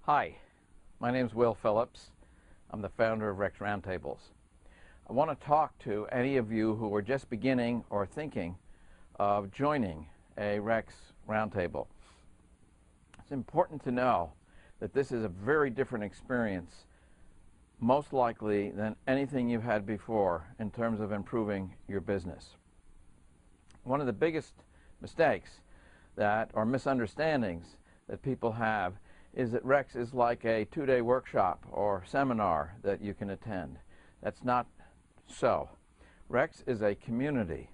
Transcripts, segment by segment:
Hi, my name is Will Phillips. I'm the founder of Rex Roundtables. I want to talk to any of you who are just beginning or thinking of joining a Rex Roundtable. It's important to know that this is a very different experience, most likely than anything you've had before in terms of improving your business. One of the biggest mistakes or misunderstandings that people have is that Rex is like a two-day workshop or seminar that you can attend. That's not so. Rex is a community.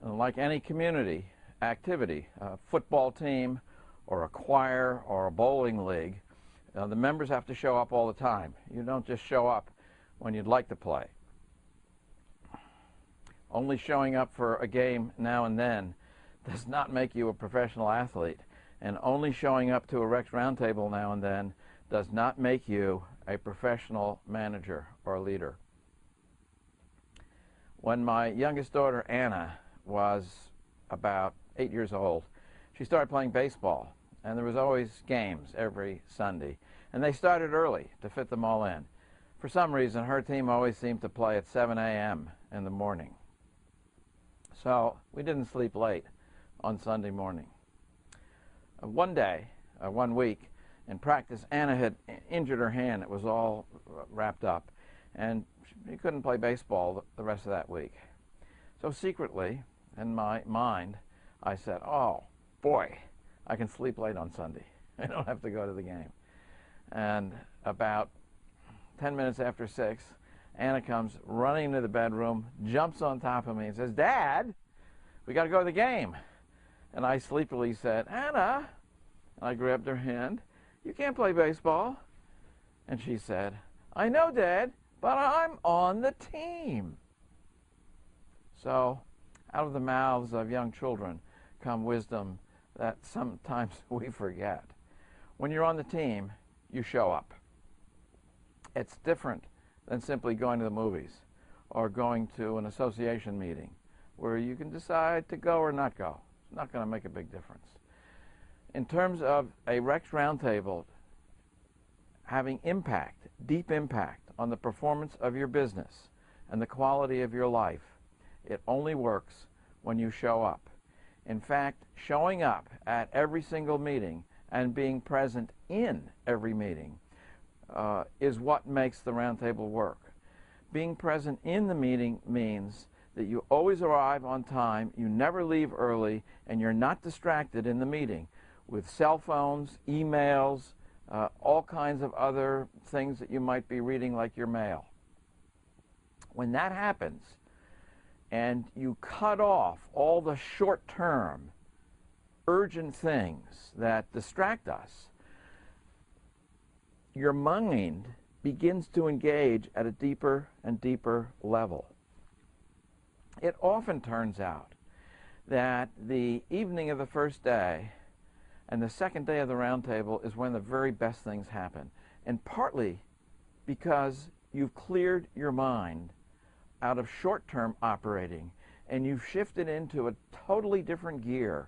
Like any community activity, a football team or a choir or a bowling league, the members have to show up all the time. You don't just show up when you'd like to play. Only showing up for a game now and then does not make you a professional athlete. And only showing up to a Rex Roundtable now and then does not make you a professional manager or leader. When my youngest daughter, Anna, was about 8 years old, she started playing baseball. And there was always games every Sunday. And they started early to fit them all in. For some reason, her team always seemed to play at 7 a.m. in the morning. So we didn't sleep late on Sunday morning. One day, one week, in practice, Anna had injured her hand. It was all wrapped up, and she couldn't play baseball the rest of that week. So secretly, in my mind, I said, oh, boy, I can sleep late on Sunday. I don't have to go to the game. And about 10 minutes after 6, Anna comes running into the bedroom, jumps on top of me, and says, Dad, we got to go to the game. And I sleepily said, Anna, and I grabbed her hand, you can't play baseball. And she said, I know, Dad, but I'm on the team. So out of the mouths of young children come wisdom that sometimes we forget. When you're on the team, you show up. It's different than simply going to the movies or going to an association meeting where you can decide to go or not go. It's not going to make a big difference. In terms of a Rex Roundtable having impact, deep impact on the performance of your business and the quality of your life, it only works when you show up. In fact, showing up at every single meeting and being present in every meeting is what makes the Roundtable work. Being present in the meeting means that you always arrive on time, you never leave early, and you're not distracted in the meeting with cell phones, emails, all kinds of other things that you might be reading like your mail. When that happens, and you cut off all the short-term, urgent things that distract us, your mind begins to engage at a deeper and deeper level. It often turns out that the evening of the first day and the second day of the Roundtable is when the very best things happen, and partly because you've cleared your mind out of short-term operating and you've shifted into a totally different gear,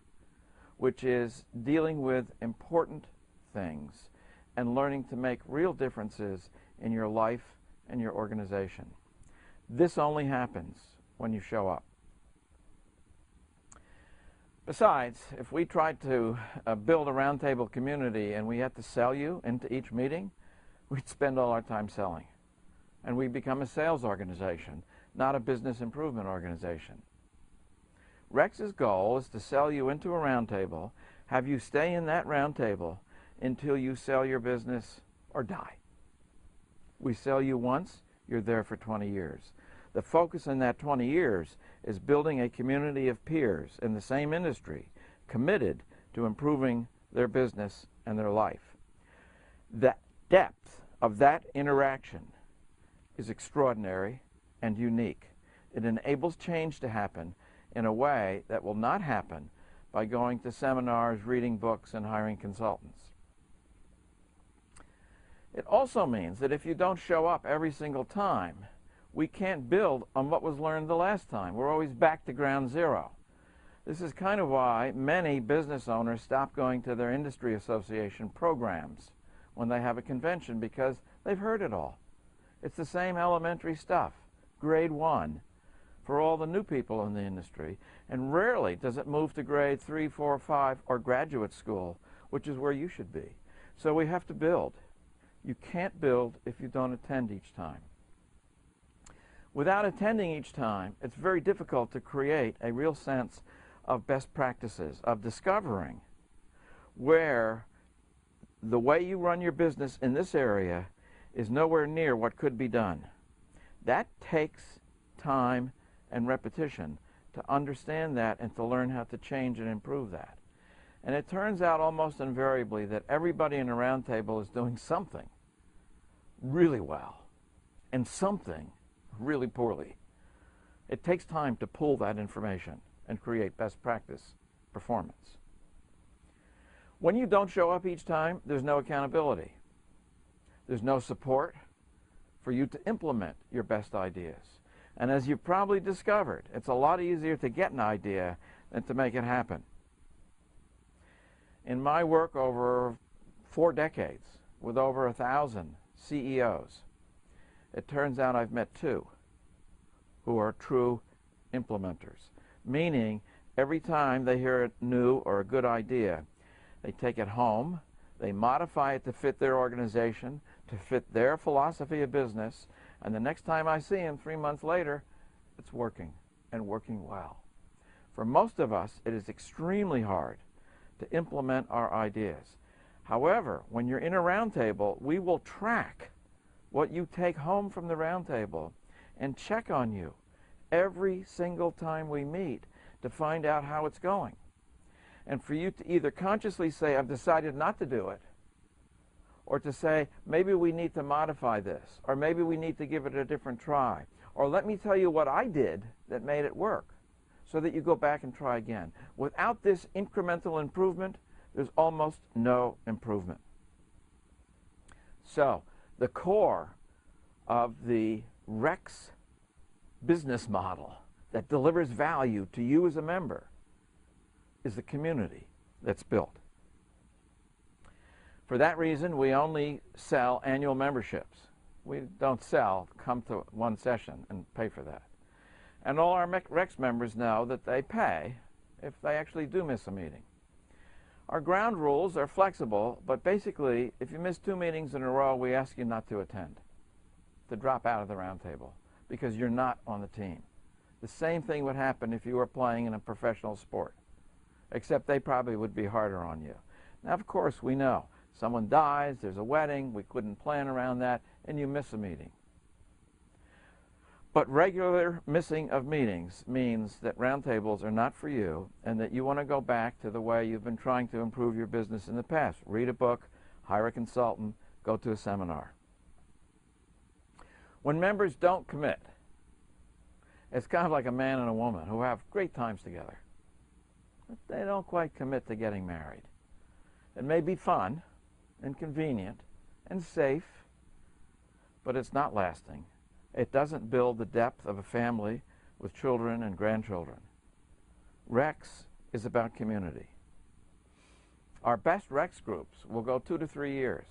which is dealing with important things and learning to make real differences in your life and your organization. This only happens when you show up. Besides, if we tried to build a Roundtable community and we had to sell you into each meeting, we'd spend all our time selling. And we'd become a sales organization, not a business improvement organization. Rex's goal is to sell you into a Roundtable, have you stay in that Roundtable until you sell your business or die. We sell you once, you're there for 20 years. The focus in that 20 years is building a community of peers in the same industry committed to improving their business and their life. The depth of that interaction is extraordinary and unique. It enables change to happen in a way that will not happen by going to seminars, reading books, and hiring consultants. It also means that if you don't show up every single time, we can't build on what was learned the last time. We're always back to ground zero. This is kind of why many business owners stop going to their industry association programs. when they have a convention because they've heard it all. It's the same elementary stuff, grade 1, for all the new people in the industry, and rarely does it move to grade 3, 4, 5, or graduate school, which is where you should be. So we have to build. You can't build if you don't attend each time. Without attending each time, it's very difficult to create a real sense of best practices, of discovering where the way you run your business in this area is nowhere near what could be done. That takes time and repetition to understand that and to learn how to change and improve that. And it turns out almost invariably that everybody in a round table is doing something really well and something really poorly. It takes time to pull that information and create best practice performance. When you don't show up each time, there's no accountability. There's no support for you to implement your best ideas. And as you've probably discovered, it's a lot easier to get an idea than to make it happen. In my work over 4 decades with over 1,000 CEOs, it turns out I've met 2 who are true implementers, meaning every time they hear a new or a good idea, they take it home, they modify it to fit their organization, to fit their philosophy of business, and the next time I see them 3 months later, it's working, and working well. For most of us, it is extremely hard to implement our ideas. However, when you're in a roundtable, we will track what you take home from the roundtable and check on you every single time we meet to find out how it's going. And for you to either consciously say, I've decided not to do it, or to say, maybe we need to modify this, or maybe we need to give it a different try, or let me tell you what I did that made it work, so that you go back and try again. Without this incremental improvement, there's almost no improvement. So, the core of the Rex business model that delivers value to you as a member is the community that's built. For that reason, we only sell annual memberships. We don't sell, come to one session and pay for that. And all our Rex members know that they pay if they actually do miss a meeting. Our ground rules are flexible, but basically, if you miss 2 meetings in a row, we ask you not to attend, to drop out of the roundtable, because you're not on the team. The same thing would happen if you were playing in a professional sport, except they probably would be harder on you. Now, of course, we know someone dies, there's a wedding, we couldn't plan around that, and you miss a meeting. But regular missing of meetings means that roundtables are not for you and that you want to go back to the way you've been trying to improve your business in the past. Read a book, hire a consultant, go to a seminar. When members don't commit, it's kind of like a man and a woman who have great times together. But they don't quite commit to getting married. It may be fun and convenient and safe, but it's not lasting. It doesn't build the depth of a family with children and grandchildren. Rex is about community. Our best Rex groups will go 2 to 3 years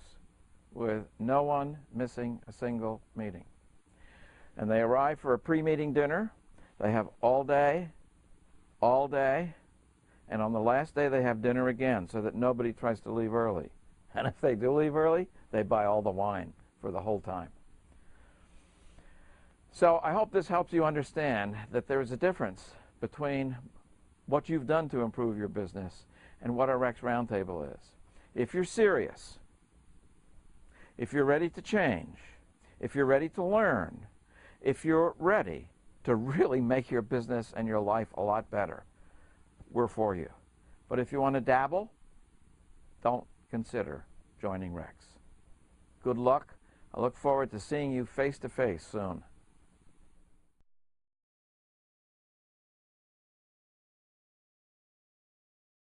with no one missing a single meeting. And they arrive for a pre-meeting dinner. They have all day, and on the last day they have dinner again so that nobody tries to leave early. And if they do leave early, they buy all the wine for the whole time. So I hope this helps you understand that there is a difference between what you've done to improve your business and what a Rex Roundtable is. If you're serious, if you're ready to change, if you're ready to learn, if you're ready to really make your business and your life a lot better, we're for you. But if you want to dabble, don't consider joining Rex. Good luck. I look forward to seeing you face to face soon.